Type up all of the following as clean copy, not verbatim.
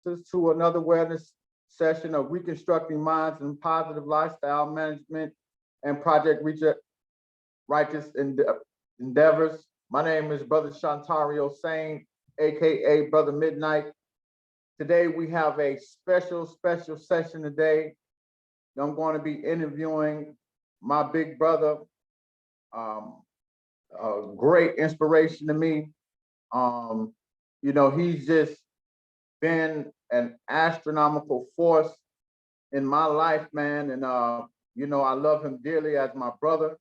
to another awareness session of Reconstructing Minds and Positive Lifestyle Management and Project Righteous Endeavors. My name is Brother Shantario Sane, aka Brother Midnight. Today we have a special session today. I'm going to be interviewing my big brother, a great inspiration to me. He's just been an astronomical force in my life, man. And, I love him dearly as my brother.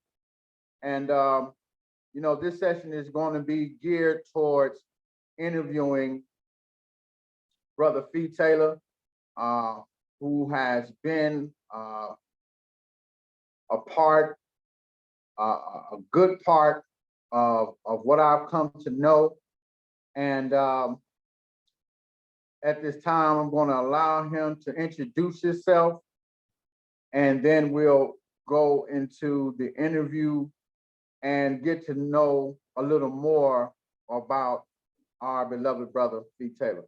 And, this session is going to be geared towards interviewing Brother Fee Taylor, who has been a good part of what I've come to know. And at this time, I'm going to allow him to introduce himself, and then we'll go into the interview and get to know a little more about our beloved brother, Fee Taylor.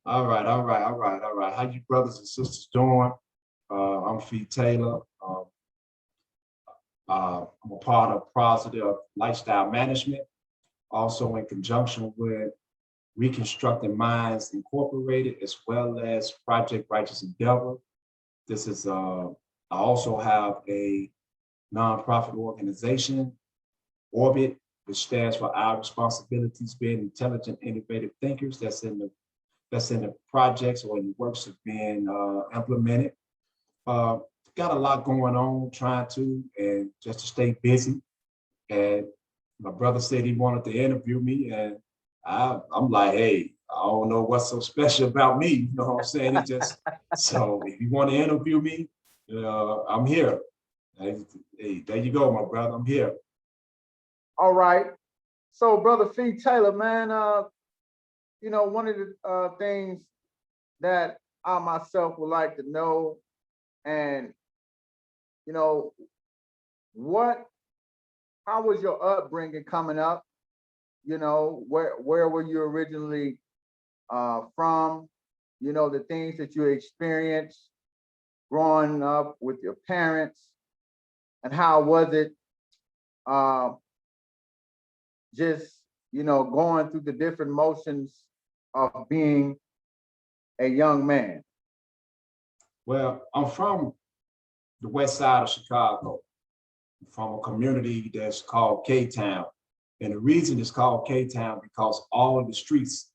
All right. How you brothers and sisters doing? I'm Fee Taylor. I'm a part of Positive Lifestyle Management, also in conjunction with Reconstructing Minds Incorporated, as well as Project Righteous Endeavor. This is, I also have a nonprofit organization, Orbit, which stands for Our Responsibilities Being Intelligent, Innovative Thinkers. That's in the projects or in the works of being implemented. Got a lot going on, trying to, and just to stay busy. And my brother said he wanted to interview me, and I'm like, hey, I don't know what's so special about me. You know what I'm saying? It just, so if you want to interview me, I'm here. Hey, there you go, my brother, I'm here. All right. So, Brother Fee Taylor, man, one of the things that I myself would like to know, and how was your upbringing coming up? Where were you originally from? The things that you experienced growing up with your parents, and how was it going through the different motions of being a young man? Well, I'm from the west side of Chicago, from a community that's called K-Town. And the reason it's called K-Town because all of the streets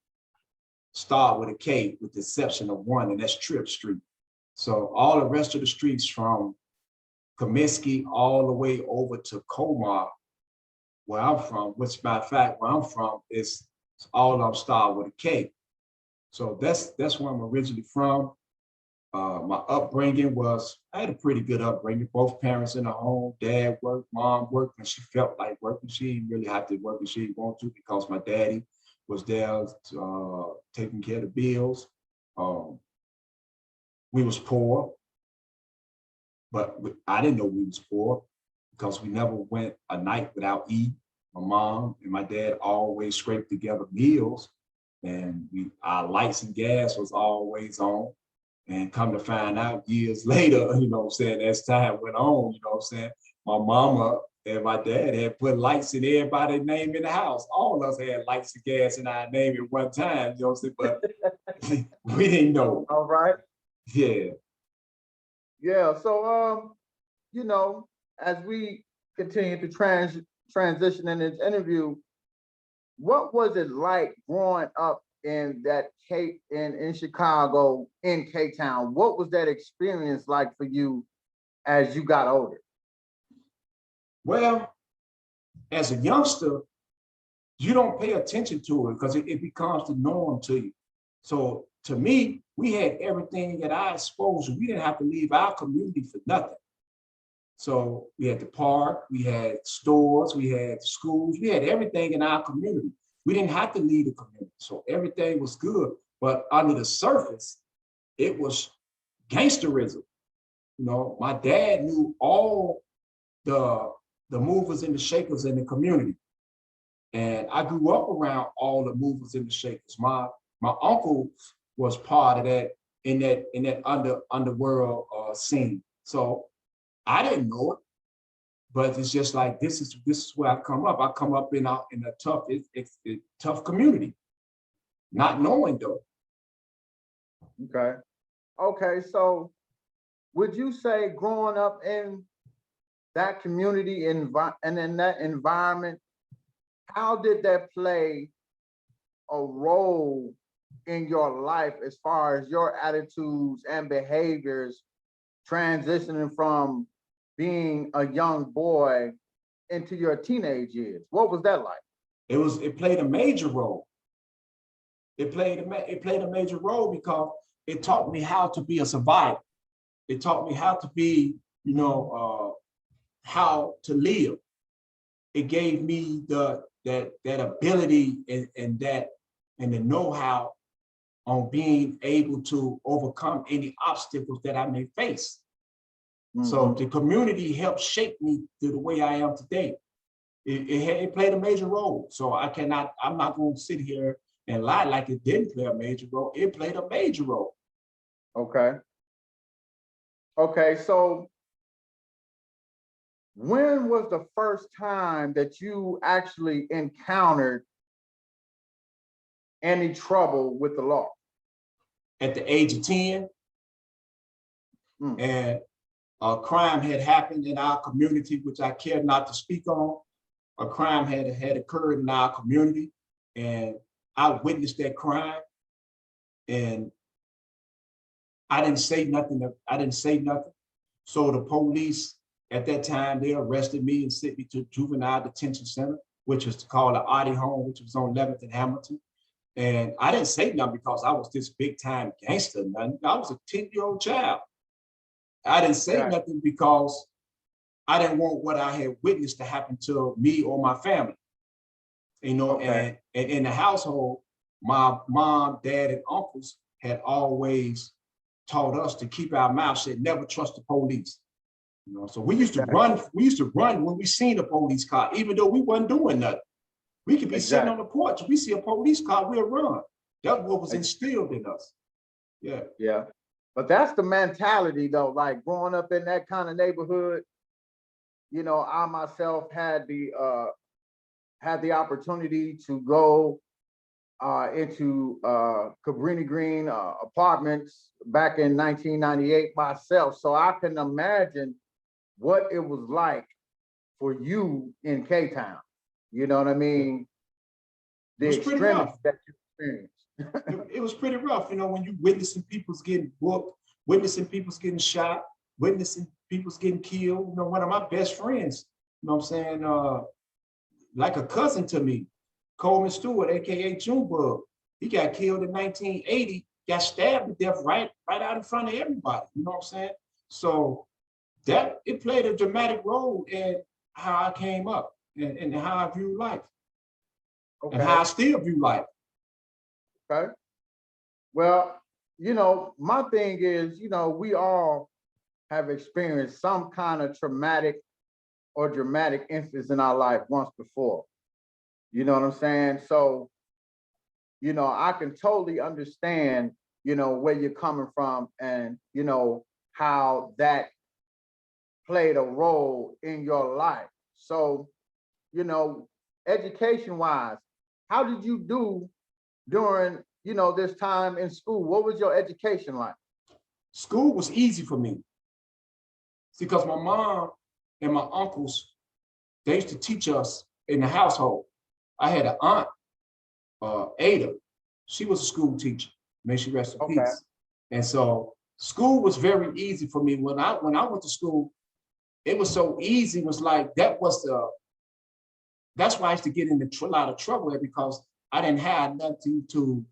start with a K, with the exception of one, and that's Tripp Street. So all the rest of the streets from Comiskey all the way over to Comar, where I'm from, which matter of fact, where I'm from, is all of them start with a K. So that's where I'm originally from. My upbringing was, I had a pretty good upbringing. Both parents in the home, dad worked, mom worked when she felt like working. She didn't really have to work when she didn't want to, because my daddy was there taking care of the bills. We was poor, but I didn't know we was poor because we never went a night without eating. My mom and my dad always scraped together meals, and our lights and gas was always on. And come to find out years later, as time went on, my mama and my dad had put lights in everybody's name in the house. All of us had lights and gas in our name at one time, but we didn't know. All right. Yeah. Yeah. So, as we continue to transition in this interview, what was it like growing up in that in Chicago, in K-Town? What was that experience like for you as you got older? Well, as a youngster, you don't pay attention to it because it becomes the norm to you. So to me, we had everything at our disposal. We didn't have to leave our community for nothing. So we had the park, we had stores, we had schools, we had everything in our community. We didn't have to leave the community, so everything was good. But under the surface, it was gangsterism. My dad knew all the movers and the shakers in the community. And I grew up around all the movers and the shakers. My my uncle was part of that in that underworld scene. So I didn't know it, but it's just like this is where I come up. I come up in a tough tough community, not knowing though. Okay. Okay. So would you say growing up in that community and in that environment, how did that play a role in your life as far as your attitudes and behaviors transitioning from being a young boy into your teenage years? What was that like? It played a major role. It played a major role because it taught me how to be a survivor. It taught me how to be, how to live. It gave me that ability and the know-how on being able to overcome any obstacles that I may face. So the community helped shape me to the way I am today. It played a major role. So I'm not going to sit here and lie like it didn't play a major role. It played a major role. Okay. Okay, so when was the first time that you actually encountered any trouble with the law? At the age of 10, and a crime had happened in our community, which I care not to speak on. A crime had occurred in our community, and I witnessed that crime, and I didn't say nothing. So the police at that time, they arrested me and sent me to juvenile detention center, which was called the Audi Home, which was on 11th and Hamilton. And I didn't say nothing because I was this big time gangster. I was a 10-year-old child. I didn't say nothing because I didn't want what I had witnessed to happen to me or my family. And in the household, my mom, dad, and uncles had always taught us to keep our mouth shut, never trust the police. So we used to run. We used to run when we seen a police car, even though we wasn't doing nothing. We could be sitting on the porch. We see a police car, we'll run. That's what was instilled in us. Yeah. Yeah. But that's the mentality though, like growing up in that kind of neighborhood, I myself had the opportunity to go into Cabrini Green apartments back in 1998 myself. So I can imagine what it was like for you in K-Town. You know what I mean? The extremity that you experienced. It was pretty rough, when you witnessing people's getting booked, witnessing people's getting shot, witnessing people's getting killed. One of my best friends, what I'm saying, like a cousin to me, Coleman Stewart, aka Junebug. He got killed in 1980, got stabbed to death right out in front of everybody. You know what I'm saying? So that it played a dramatic role in how I came up and how I view life. And how I still view life. Okay. Well, my thing is, we all have experienced some kind of traumatic or dramatic instance in our life once before. You know what I'm saying? So, I can totally understand, where you're coming from and, how that played a role in your life. So, education-wise, how did you do during, this time in school? What was your education like? School was easy for me. See, because my mom and my uncles, they used to teach us in the household. I had an aunt, Ada. She was a school teacher. May she rest in peace. And so school was very easy for me. When I went to school, it was so easy. It was like that's why I used to get into a lot of trouble, because I didn't have nothing to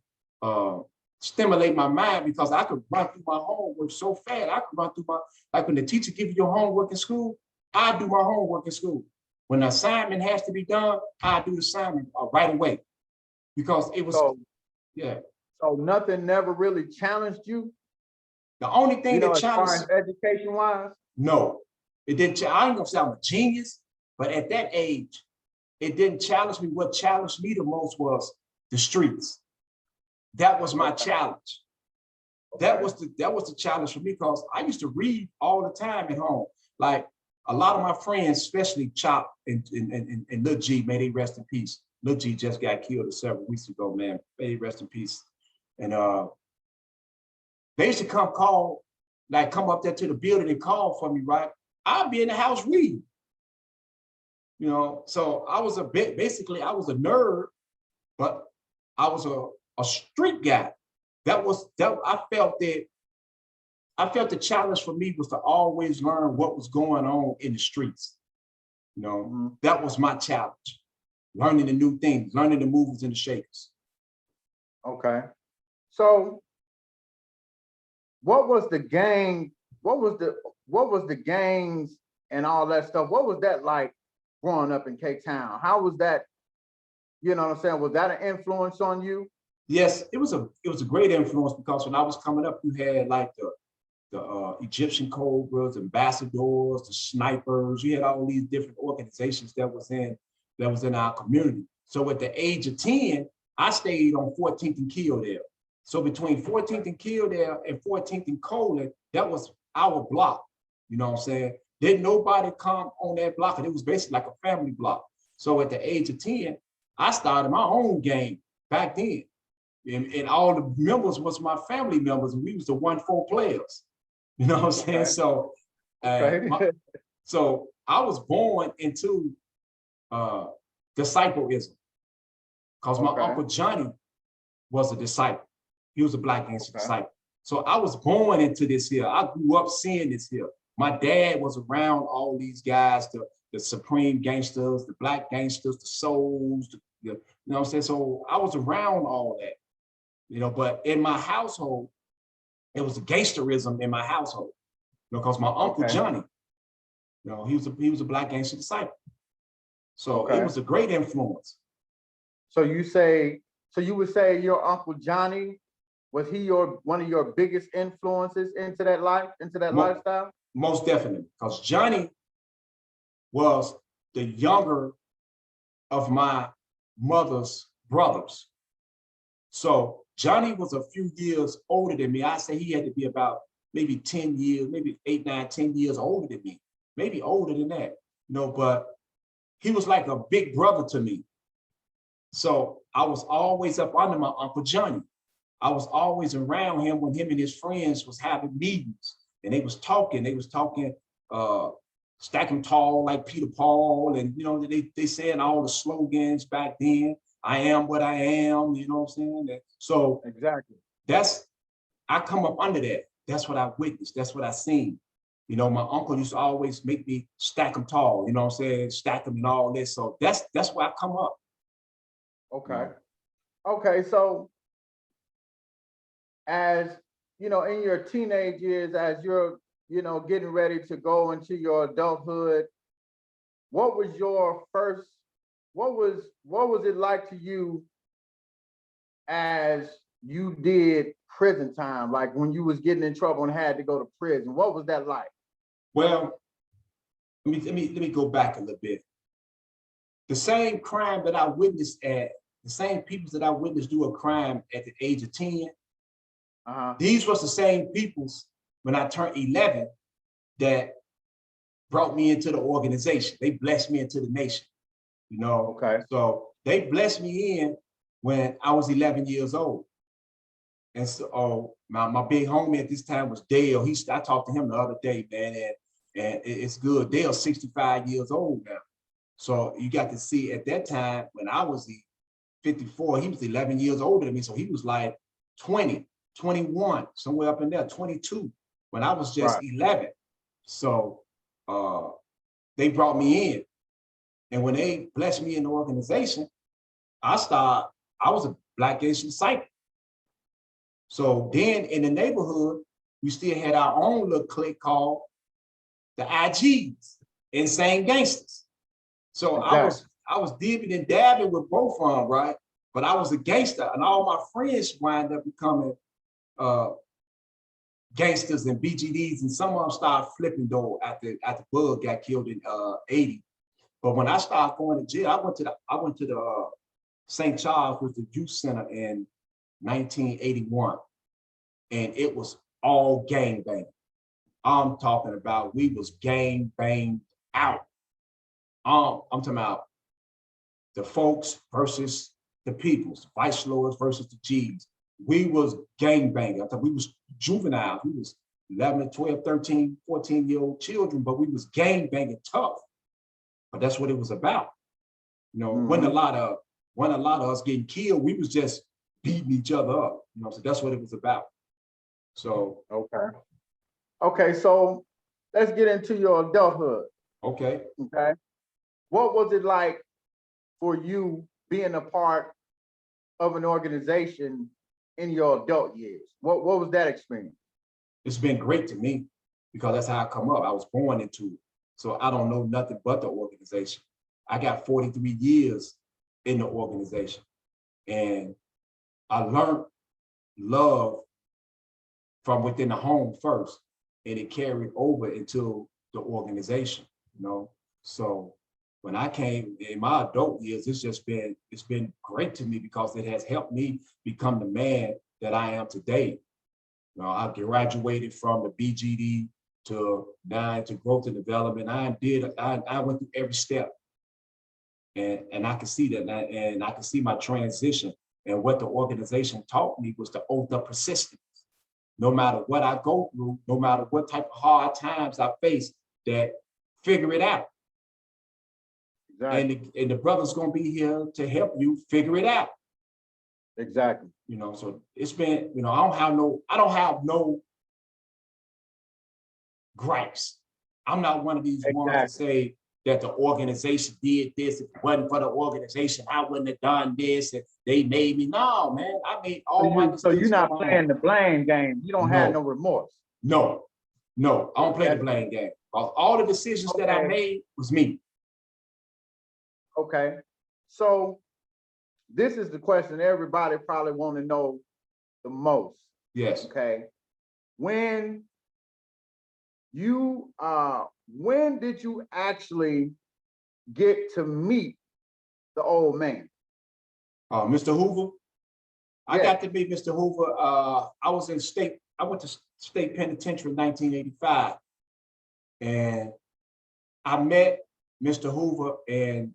stimulate my mind, because I could run through my homework so fast. I could run through like when the teacher gives you your homework in school, I do my homework in school. When the assignment has to be done, I do the assignment right away, because it was, So nothing never really challenged you? The only thing that challenged, as far as education-wise? No, it didn't. I ain't gonna say I'm a genius, but at that age, it didn't challenge me. What challenged me the most was the streets. that was my challenge. That was the challenge for me, because I used to read all the time at home. Like a lot of my friends, especially Chop and Lil G, may they rest in peace. Lil G just got killed several weeks ago, man. May they rest in peace. And they used to come up there to the building and call for me, right? I'd be in the house reading. You know, so I was basically I was a nerd, but I was a street guy. I felt the challenge for me was to always learn what was going on in the streets. You know, that was my challenge. Learning the new things, learning the movers and the shakers. Okay. So what was the gang? What was the gangs and all that stuff? What was that like growing up in K-Town? How was that? You know what I'm saying? Was that an influence on you? Yes, it was a great influence, because when I was coming up, you had like the Egyptian Cobras, ambassadors, the snipers. You had all these different organizations that was in our community. So at the age of 10, I stayed on 14th and Kildare. So between 14th and Kildare and 14th and Colin, that was our block. You know what I'm saying? Didn't nobody come on that block, and it was basically like a family block. So at the age of 10, I started my own game back then. And all the members was my family members, and we was the 1-4 players. You know what I'm saying? Okay. So, so I was born into discipleism, because my Uncle Johnny was a disciple. He was a Black gangster disciple. So I was born into this here. I grew up seeing this here. My dad was around all these guys, the Supreme gangsters, the Black gangsters, the Souls, you know what I'm saying? So I was around all that. You know, but in my household, it was a gangsterism in my household, you know, because my Uncle Johnny, you know, he was a Black gangster disciple. So it was a great influence. So you would say your Uncle Johnny, was he one of your biggest influences into that lifestyle? Most definitely, because Johnny was the younger of my mother's brothers. So Johnny was a few years older than me. I say he had to be about maybe 10 years, maybe 8, 9, 10 years older than me, maybe older than that, you know, but he was like a big brother to me. So I was always up under my Uncle Johnny. I was always around him when him and his friends was having meetings, and they was talking stack 'em tall like Peter Paul, and you know, they saying all the slogans back then. I am what I am, you know what I'm saying? So exactly. I come up under that. That's what I witnessed. That's what I seen. You know, my uncle used to always make me stack them tall, you know what I'm saying? Stack them and all this. So that's where I come up. Okay. Okay, so as you know, in your teenage years, as you're, you know, getting ready to go into your adulthood, what was it like to you as you did prison time? Like when you was getting in trouble and had to go to prison, what was that like? Well, let me go back a little bit. The same crime that I witnessed the same people that I witnessed do a crime at the age of 10, these was the same peoples when I turned 11 that brought me into the organization. They blessed me into the nation, you know? Okay. So they blessed me in when I was 11 years old. And so my big homie at this time was Dale. I talked to him the other day, man, and it's good. Dale's 65 years old now. So you got to see at that time when I was 54, he was 11 years older than me. So he was like 20, 21, somewhere up in there, 22, when I was just 11. So they brought me in. And when they blessed me in the organization, I was a Black gangster disciple. So then in the neighborhood, we still had our own little clique called the IGs, Insane Gangsters. So exactly. I was dipping and dabbing with both of them, right? But I was a gangster, and all my friends wind up becoming gangsters and BGDs, and some of them started flipping though after Bug got killed in 80. But when I started going to jail, I went to the St. Charles, with the youth center, and 1981, and it was all gang banging. I'm talking about we was gang banged out. I'm talking about the folks versus the peoples, vice lords versus the G's. We was gang banging. I thought we was juveniles. We was 11, 12, 13, 14-year-old children, but we was gang banging tough. But that's what it was about. You know, wasn't a lot of us getting killed. We was just beating each other up. You know, so that's what it was about. So okay. So let's get into your adulthood. okay. Okay, what was it like for you being a part of an organization in your adult years? What was that experience? It's been great to me because that's how I come up. I was born into it. So I don't know nothing but the organization. I got 43 years in the organization, and I learned love from within the home first, and it carried over into the organization, you know? So when I came in my adult years, it's been great to me because it has helped me become the man that I am today. You know, I graduated from the BGD to growth and development. I went through every step, and I can see that, and I can see my transition. And what the organization taught me was the oath of persistence. No matter what I go through, no matter what type of hard times I face, that figure it out. Exactly. And the brother's gonna be here to help you figure it out. Exactly. You know, so it's been, you know, I don't have no gripes. I'm not one of these ones to say that the organization did this. If it wasn't for the organization, I wouldn't have done this. And they made me. No, man. I mean, all my mistakes. So you're not playing the blame game. You don't have no remorse. No, I don't play the blame game. All the decisions that I made was me. Okay. So this is the question everybody probably want to know the most. Yes. Okay. When did you actually get to meet the old man? Mr. Hoover. I Yes. got to meet Mr. Hoover. I went to state penitentiary in 1985. And I met Mr. Hoover and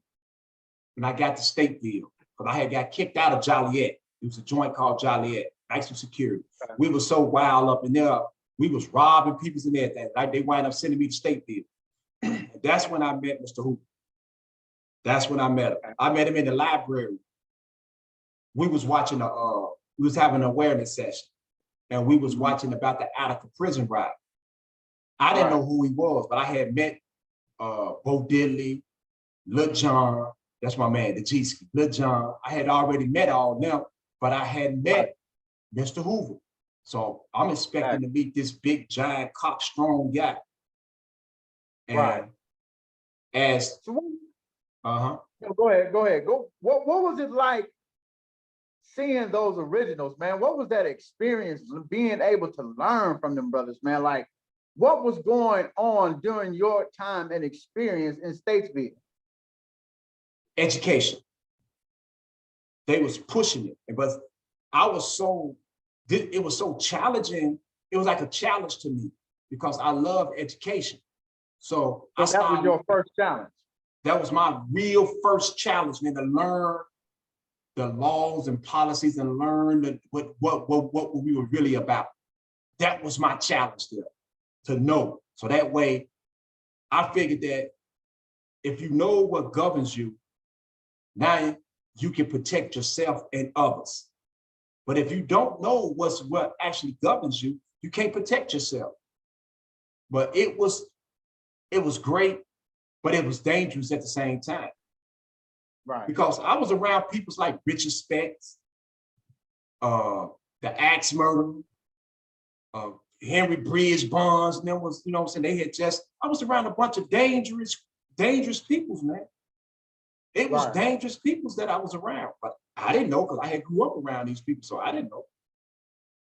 when I got to Stateville, because I had got kicked out of Joliet. It was a joint called Joliet, maximum security. Okay. We were so wild up in there. We was robbing people and everything. Like they wind up sending me to Stateville. And that's when I met Mr. Hoover. That's when I met him. I met him in the library. We was watching we was having an awareness session, and we was watching about the Attica prison riot. I didn't know who he was, but I had met Bo Diddley, Lil John, that's my man, the G-Ski, Lil John. I had already met all of them, but I hadn't met Mr. Hoover. So I'm expecting to meet this big, giant, cock strong guy. And as Go ahead. What was it like seeing those originals, man? What was that experience being able to learn from them brothers, man? Like, what was going on during your time and experience in Statesville? Education. They was pushing it, but it was so challenging. It was like a challenge to me because I love education. So that was your first challenge. That was my real first challenge, man, to learn the laws and policies and learn what we were really about. That was my challenge there, to know. So that way, I figured that if you know what governs you, now you can protect yourself and others. But if you don't know what actually governs you, you can't protect yourself. But it was great, but it was dangerous at the same time. Right. Because I was around people like Richard Spence, the Axe murderer, Henry Bridge Bonds, and them was, you know what I'm saying, I was around a bunch of dangerous peoples, man. It was dangerous peoples that I was around, but I didn't know because I had grew up around these people, so I didn't know.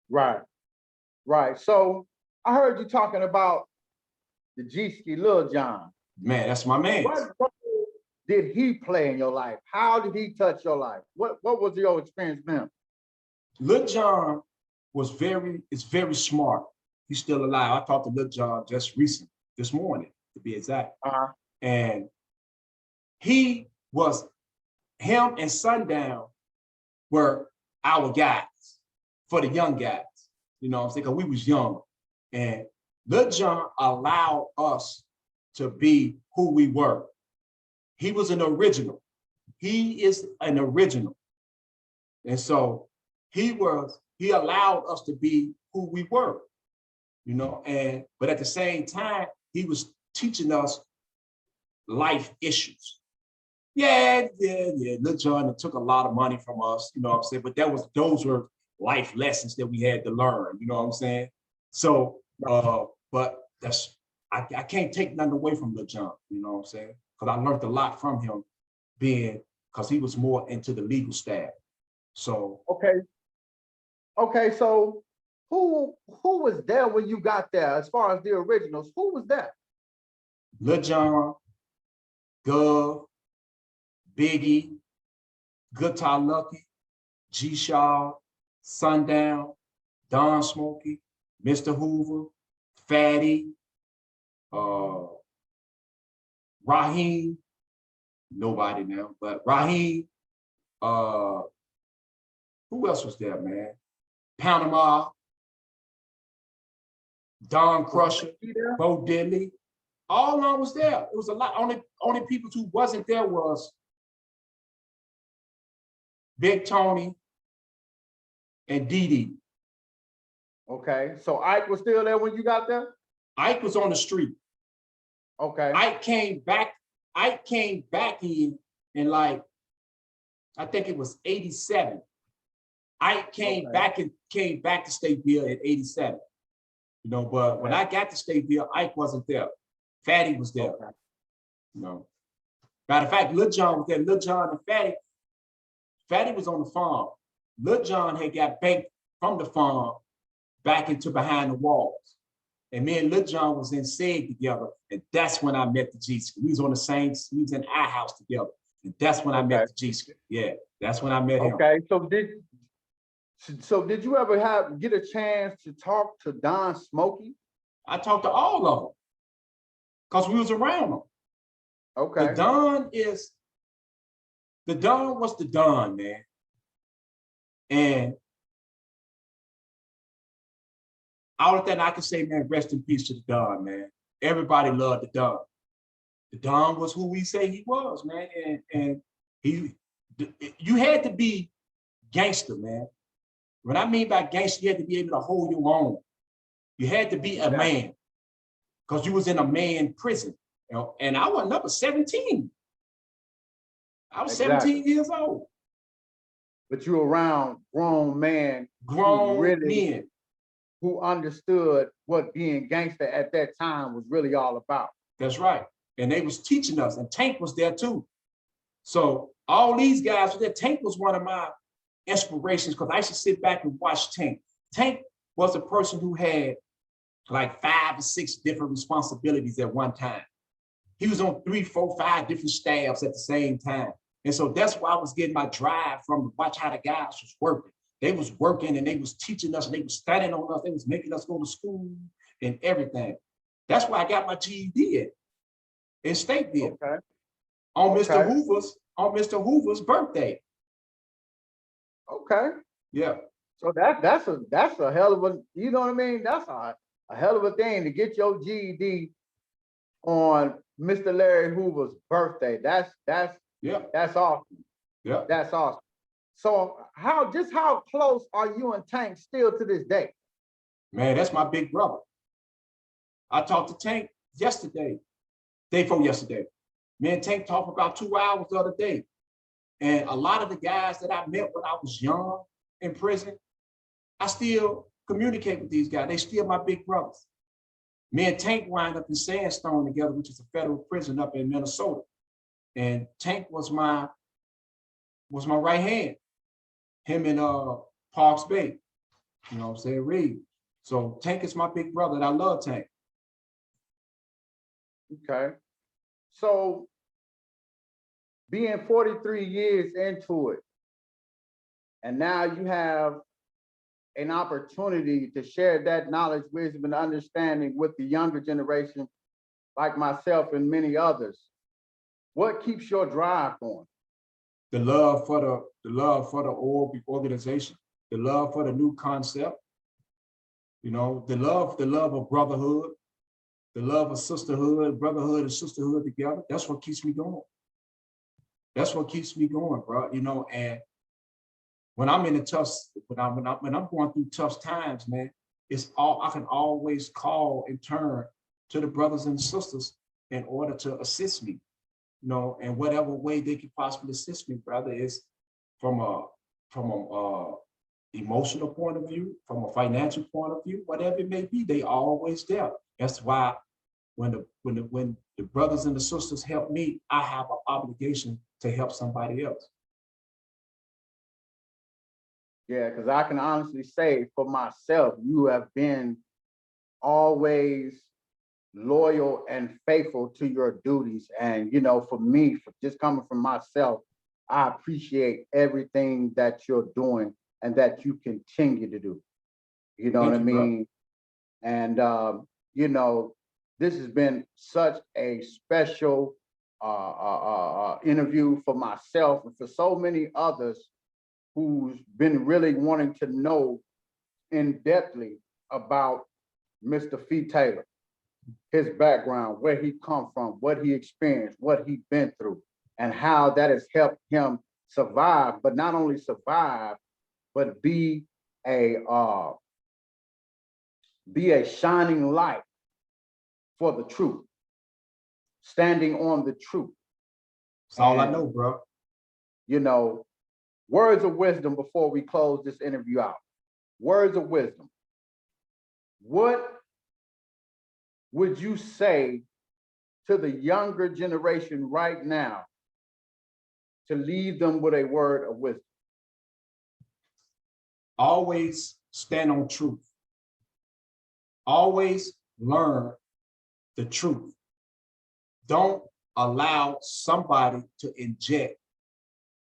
Right. So I heard you talking about the G-Ski Lil John. Man, that's my man. What role did he play in your life? How did he touch your life? What was your experience with him? Lil John is very smart. He's still alive. I talked to Lil John just recently, this morning, to be exact. And he was, him and Sundown were our guys for the young guys. You know what I'm saying? Because we was young. And Lil John allowed us to be who we were. He was an original. He is an original. And so he allowed us to be who we were, you know, but at the same time, he was teaching us life issues. Yeah. Lil John took a lot of money from us, you know what I'm saying? But those were life lessons that we had to learn, you know what I'm saying? So, but I can't take nothing away from Lil John, you know what I'm saying? Because I learned a lot from him because he was more into the legal staff. So. Okay, so who was there when you got there as far as the originals? Who was there? Lil John, Gov, Biggie, Guitar Lucky, G-Shaw, Sundown, Don Smokey, Mr. Hoover, Fatty, Raheem, nobody now, but Raheem, who else was there, man? Panama, Don Crusher, Bo Diddley, all of them was there. It was a lot. Only people who wasn't there was Big Tony and Dee Dee. Okay, so Ike was still there when you got there? Ike was on the street. Okay. Ike came back in like, I think it was 87. Ike came back to Stateville in 87. You know, but when I got to Stateville, Ike wasn't there. Fatty was there. You know. Matter of fact, Lil John was there. Lil John and Fatty. Fatty was on the farm. Lil John had got banked from the farm back into behind the walls. And me and Lil John was in SEG together. And that's when I met the G-Scoop. We was on the same, we was in our house together. And that's when I met the G-Scoop. Yeah, that's when I met him. Okay, so did you ever get a chance to talk to Don Smokey? I talked to all of them because we was around them. Okay. The Don was the Don, man. And all of that I can say, man, rest in peace to the Don, man. Everybody loved the Don. The Don was who we say he was, man. And you had to be gangster, man. What I mean by gangster, you had to be able to hold your own. You had to be a man because you was in a man prison. You know? And I was number 17. I was 17 years old. But you around grown men. Men. Who understood what being gangster at that time was really all about. That's right. And they was teaching us, and Tank was there too. So all these guys were there. Tank was one of my inspirations because I used to sit back and watch Tank. Tank was a person who had like 5 or 6 different responsibilities at one time. He was on 3, 4, 5 different staffs at the same time. And so that's why I was getting my drive from to watch how the guys was working. They was working and they was teaching us and they was studying on us. They was making us go to school and everything. That's why I got my GED in Stateville. On Mr. Hoover's birthday. Okay. Yeah. So that's a hell of a, you know what I mean? That's a hell of a thing to get your GED on Mr. Larry Hoover's birthday. That's awesome. Yeah. That's awesome. So how close are you and Tank still to this day? Man, that's my big brother. I talked to Tank yesterday, day before yesterday. Me and Tank talked about 2 hours the other day. And a lot of the guys that I met when I was young in prison, I still communicate with these guys. They still my big brothers. Me and Tank wind up in Sandstone together, which is a federal prison up in Minnesota. And Tank was my right hand. Him and Parks Bay, you know what I'm saying, Reed. So Tank is my big brother, and I love Tank. Okay. So being 43 years into it, and now you have an opportunity to share that knowledge, wisdom, and understanding with the younger generation like myself and many others. What keeps your drive going? The love for the organization, the love for the new concept, you know, the love of brotherhood, the love of sisterhood, brotherhood and sisterhood together. That's what keeps me going. That's what keeps me going, bro. You know, and when I'm in a tough, when I'm going through tough times, man, I can always call and turn to the brothers and sisters in order to assist me, you know, in whatever way they can possibly assist me, brother, is from a emotional point of view, from a financial point of view, whatever it may be, they always there. That's why when the brothers and the sisters help me, I have an obligation to help somebody else. Yeah, because I can honestly say for myself, you have been always loyal and faithful to your duties. And, you know, for me, for just coming from myself, I appreciate everything that you're doing and that you continue to do. You know what I mean? And, you know, this has been such a special interview for myself and for so many others who's been really wanting to know in depthly about Mr. Fee Taylor, his background, where he come from, what he experienced, what he's been through, and how that has helped him survive, but not only survive, but be a shining light for the truth, standing on the truth. That's all I know, bro. You know, words of wisdom before we close this interview out. Words of wisdom. What would you say to the younger generation right now to leave them with a word of wisdom? Always stand on truth. Always learn the truth. Don't allow somebody to inject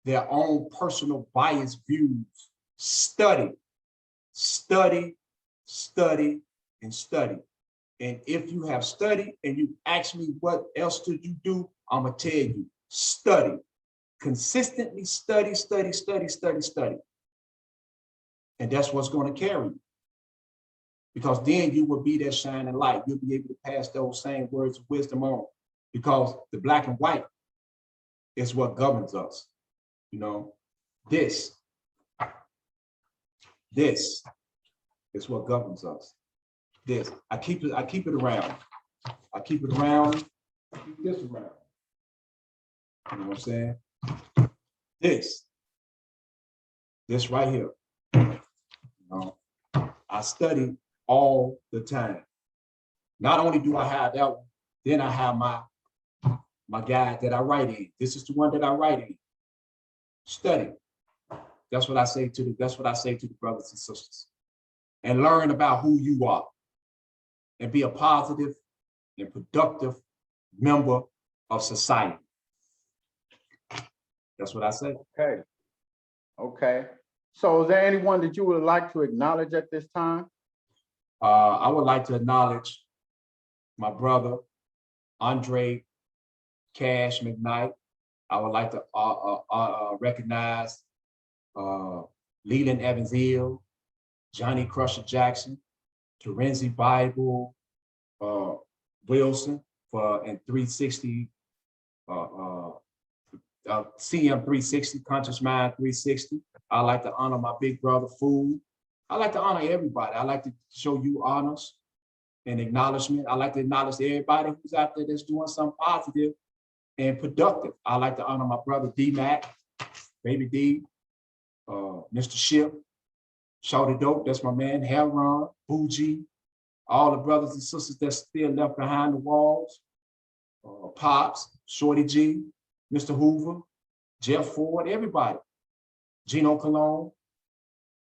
their own personal biased views. Study, study, study, and study. And if you have studied and you ask me what else did you do, I'm gonna tell you, study. Consistently study, study, study, study, study. And that's what's gonna carry you. Because then you will be that shining light. You'll be able to pass those same words of wisdom on. Because the black and white is what governs us. You know, this is what governs us. This, I keep it around. I keep it around, I keep this around. You know what I'm saying? This right here. You know, I study all the time. Not only do I have that one, then I have my guide that I write in. This is the one that I write in. Study. That's what I say to the brothers and sisters. And learn about who you are. And be a positive and productive member of society. That's what I say. Okay. Okay. So is there anyone that you would like to acknowledge at this time? I would like to acknowledge my brother, Andre Cash McKnight. I would like to recognize Leland Evans-Hill, Johnny Crusher Jackson, Terenzi Bible, Wilson and 360, CM 360, Conscious Mind 360. I like to honor my big brother, Food. I like to honor everybody. I like to show you honors and acknowledgement. I like to acknowledge everybody who's out there that's doing something positive and productive. I like to honor my brother, D-Mac, Baby D, Mr. Ship, Shawty Dope, that's my man, Heron, Bougie, all the brothers and sisters that's still left behind the walls, Pops, Shorty G, Mr. Hoover, Jeff Ford, everybody, Gino Cologne,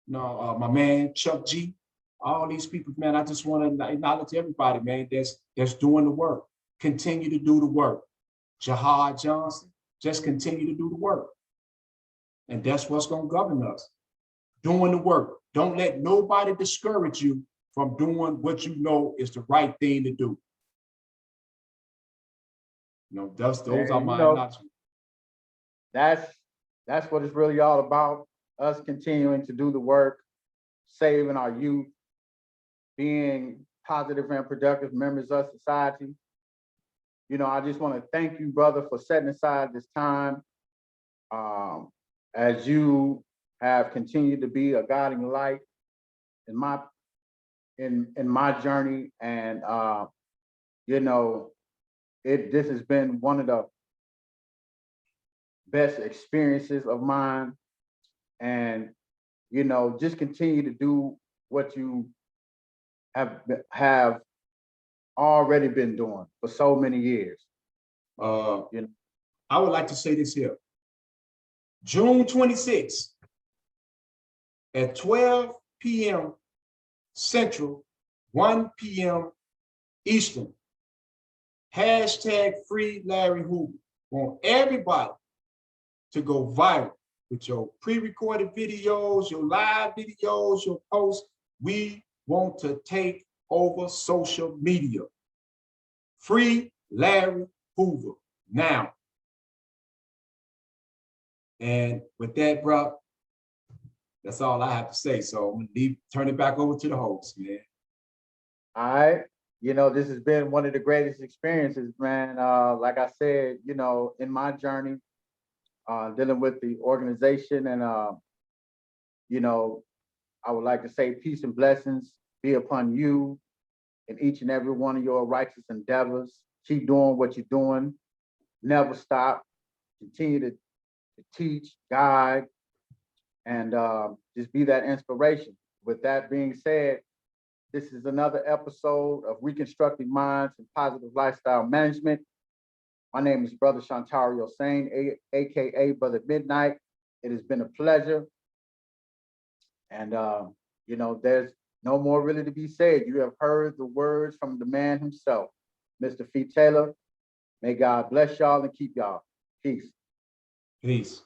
my man, Chuck G, all these people, man, I just want to acknowledge everybody, man, that's doing the work. Continue to do the work. Jahad Johnson, just continue to do the work. And that's what's going to govern us. doing the work. Don't let nobody discourage you from doing what you know is the right thing to do. You know, those are And, my announcements. that's what it's really all about. Us continuing to do the work, saving our youth, being positive and productive members of society. You know, I just want to thank you, brother, for setting aside this time. As you have continued to be a guiding light in my journey, and you know, this has been one of the best experiences of mine, and you know, just continue to do what you have already been doing for so many years. You know, I would like to say this here. June 26th at 12 p.m. Central, 1 p.m. Eastern. Hashtag free Larry Hoover. Want everybody to go viral with your pre-recorded videos, your live videos, your posts. We want to take over social media. Free Larry Hoover now. And with that, bro, that's all I have to say. So I'm gonna turn it back over to the host, man. all right. You know, this has been one of the greatest experiences, man. Like I said, you know, in my journey, dealing with the organization, and you know, I would like to say peace and blessings be upon you and each and every one of your righteous endeavors. Keep doing what you're doing. Never stop. Continue to teach, guide, and just be that inspiration. With that being said, this is another episode of Reconstructing Minds and Positive Lifestyle Management. My name is Brother Shantario Sane, aka Brother Midnight. It has been a pleasure. And you know, there's no more really to be said. You have heard the words from the man himself, Mr. Fee Taylor. May God bless y'all and keep y'all. Peace. Peace.